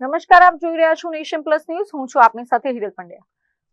નમસ્કાર, આપ જોઈ રહ્યા છો નેશન પ્લસ ન્યૂઝ. હું છું આપની સાથે હિરલ પંડ્યા.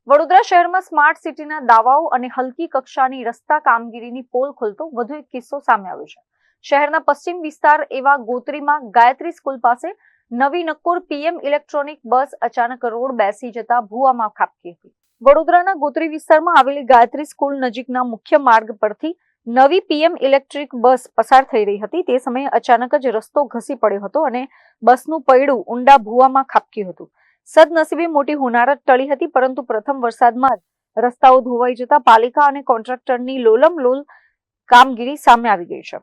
વડોદરા શહેરમાં સ્માર્ટ સિટીના દાવાઓ અને હલકી કક્ષાની રસ્તા કામગીરીની પોલ ખોલતો વધુ એક કિસ્સો સામે આવ્યો છે. શહેરના પશ્ચિમ વિસ્તાર એવા ગોત્રીમાં ગાયત્રી સ્કૂલ પાસે નવી નક્કોર પીએમ ઇલેક્ટ્રોનિક બસ અચાનક રોડ બેસી જતા ભૂવામાં ખાબકી હતી. વડોદરાના ગોત્રી વિસ્તારમાં આવેલી ગાયત્રી સ્કૂલ નજીકના મુખ્ય માર્ગ પરથી નવી પીએમ ઇલેક્ટ્રિક બસ પસાર થઈ રહી હતી. તે સમયે અચાનક જ રસ્તો ઘસી પડ્યો હતો અને બસનું પૈડું ઊંડા ભૂવામાં ખાબક્યું હતું. સદનસીબે મોટી હોનારત ટળી હતી, પરંતુ પ્રથમ વરસાદમાં જ રસ્તાઓ ધોવાઈ જતા પાલિકા અને કોન્ટ્રાક્ટરની લોલમલોલ કામગીરી સામે આવી ગઈ છે.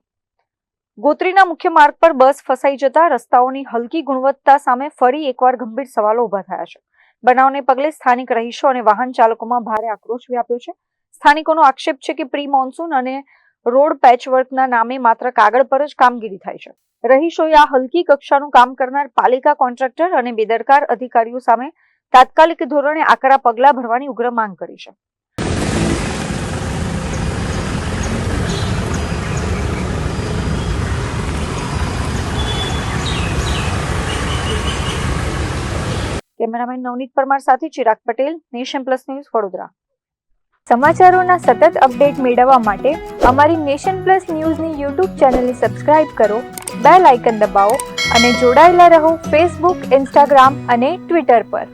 ગોત્રીના મુખ્ય માર્ગ પર બસ ફસાઈ જતા રસ્તાઓની હલકી ગુણવત્તા સામે ફરી એકવાર ગંભીર સવાલો ઉભા થયા છે. બનાવને પગલે સ્થાનિક રહીશો અને વાહન ચાલકોમાં ભારે આક્રોશ વ્યાપ્યો છે. સ્થાનિકોનો આક્ષેપ છે કે પ્રી મોન્સૂન અને રોડ પેચવર્કના નામે માત્ર કાગળ પર જ કામગીરી થાય છે. રહીશોએ આ હલકી કક્ષાનું કામ કરનાર પાલિકા કોન્ટ્રાક્ટર અને બેદરકાર અધિકારીઓ સામે તાત્કાલિક ધોરણે આકરા પગલાં ભરવાની ઉગ્ર માંગ કરી છે. કેમેરામેન નવનીત પરમાર સાથે Chirag Patel, Nation Plus News, Vadodara. સમાચારોના સતત અપડેટ મેળવવા માટે અમારી નેશન પ્લસ ન્યૂઝની યુટ્યુબ ચેનલને સબસ્ક્રાઇબ કરો, બેલ આઇકન દબાવો અને જોડાયેલા રહો ફેસબુક, ઇન્સ્ટાગ્રામ અને ટ્વિટર પર.